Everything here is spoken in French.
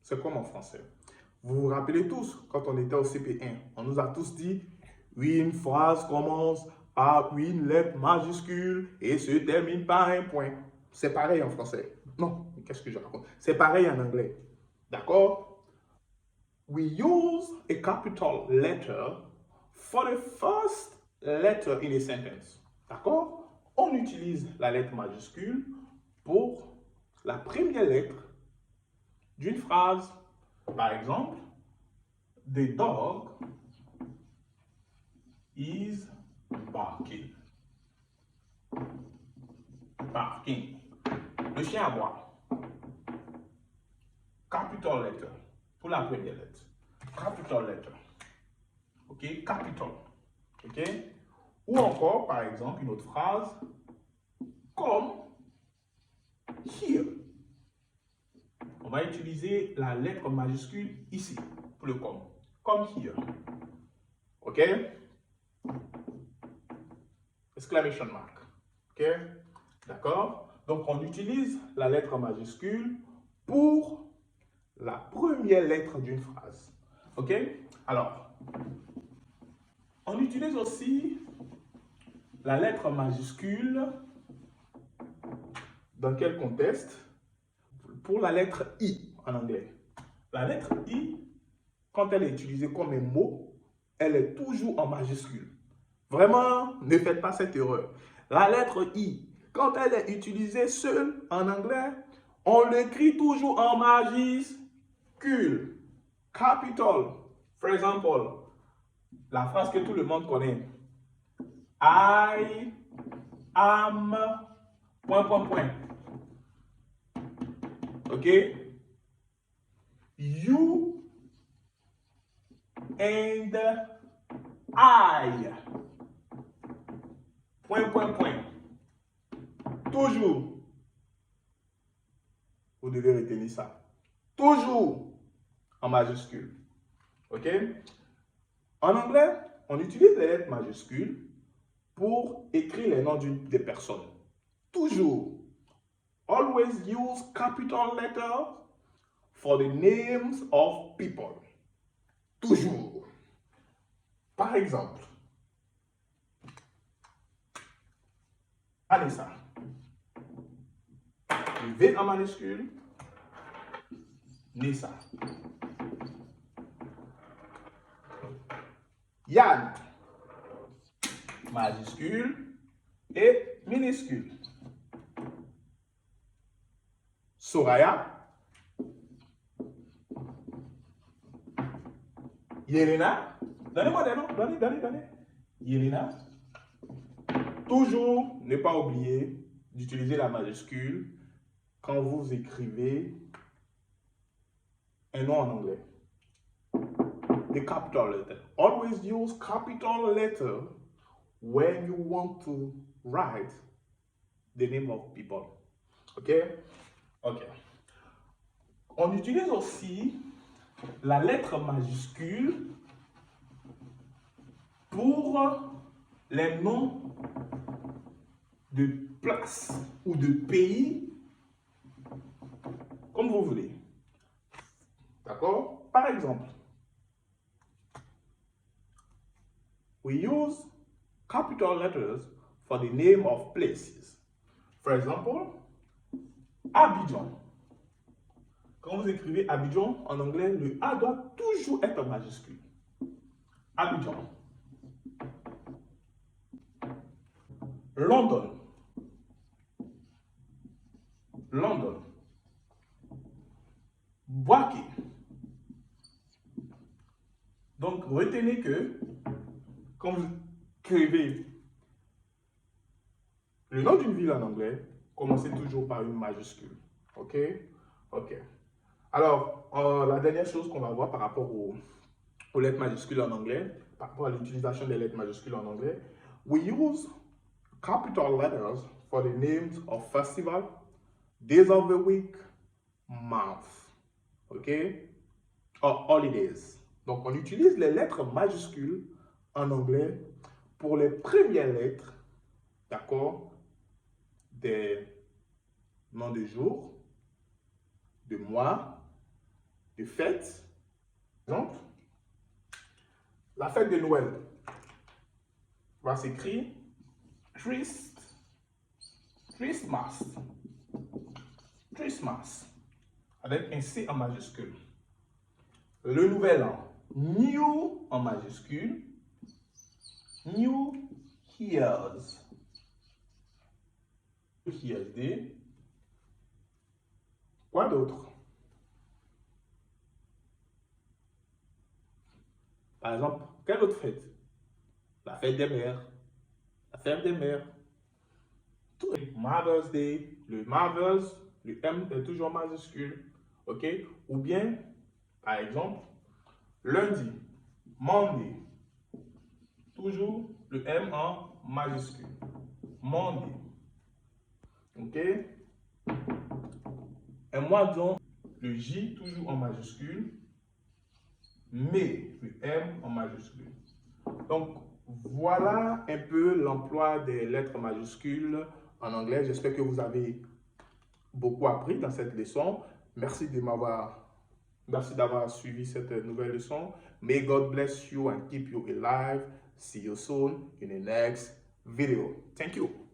C'est comme en français. Vous vous rappelez tous, quand on était au CP1, on nous a tous dit, oui, une phrase commence par une lettre majuscule et se termine par un point. C'est pareil en français. Non, qu'est-ce que je raconte? C'est pareil en anglais. D'accord? We use a capital letter for the first letter in a sentence. D'accord? On utilise la lettre majuscule pour la première lettre d'une phrase. Par exemple, the dog is barking. Barking. Le chien aboie. Capital letter. Pour la première lettre. Capital letter. OK? Capital. OK? Ou encore, par exemple, une autre phrase. Comme here. On va utiliser la lettre majuscule ici. Pour le comme. Comme here. OK? Exclamation mark. OK? D'accord? Donc, on utilise la lettre majuscule pour la première lettre d'une phrase. OK? Alors, on utilise aussi la lettre majuscule dans quel contexte? Pour la lettre I en anglais. La lettre I, quand elle est utilisée comme un mot, elle est toujours en majuscule. Vraiment, ne faites pas cette erreur. La lettre I, quand elle est utilisée seule en anglais, on l'écrit toujours en majuscule. Capital. For example, la phrase que tout le monde connaît. I am... Point, point, point. OK? You and I. Point, point, point. Toujours. Vous devez retenir ça. Toujours en majuscule. OK? En anglais, on utilise les lettres majuscules pour écrire les noms des personnes. Toujours. Always use capital letters for the names of people. Toujours. Par exemple, Vanessa. Le V en majuscule. Nissa. Yann. Majuscule et minuscule. Soraya. Yelena. Donnez-moi des noms. Donnez. Yelena. Toujours ne pas oublier d'utiliser la majuscule quand vous écrivez un nom en anglais. The capital letter. Always use capital letter when you want to write the name of people. OK? OK. On utilise aussi la lettre majuscule pour les noms de places ou de pays, comme vous voulez. D'accord? Par exemple, we use capital letters for the name of places. For example, Abidjan. Quand vous écrivez Abidjan en anglais, le A doit toujours être majuscule. Abidjan. London. London. Bouaké. Donc, retenez que quand vous écrivez le nom d'une ville en anglais, commencez toujours par une majuscule. OK? OK. Alors, la dernière chose qu'on va voir par rapport aux lettres majuscules en anglais, par rapport à l'utilisation des lettres majuscules en anglais, we use capital letters for the names of festival, days of the week, month. OK? Or holidays. Donc, on utilise les lettres majuscules en anglais pour les premières lettres, d'accord, des noms de jours, de mois, de fête. Donc, la fête de Noël va s'écrire Christmas, avec un C en majuscule. Le nouvel an, New en majuscule, New Year's, Day. Quoi d'autre? Par exemple, quelle autre fête? La fête des mères, la fête des mères. Mother's Day, le Mother's, le M est toujours majuscule, ok? Ou bien, par exemple, lundi, Monday, toujours le M en majuscule, Monday, ok? Et moi, donc, le J toujours en majuscule, mais le M en majuscule. Donc, voilà un peu l'emploi des lettres majuscules en anglais. J'espère que vous avez beaucoup appris dans cette leçon. Merci d'avoir suivi cette nouvelle leçon. May God bless you and keep you alive. See you soon in the next video. Thank you.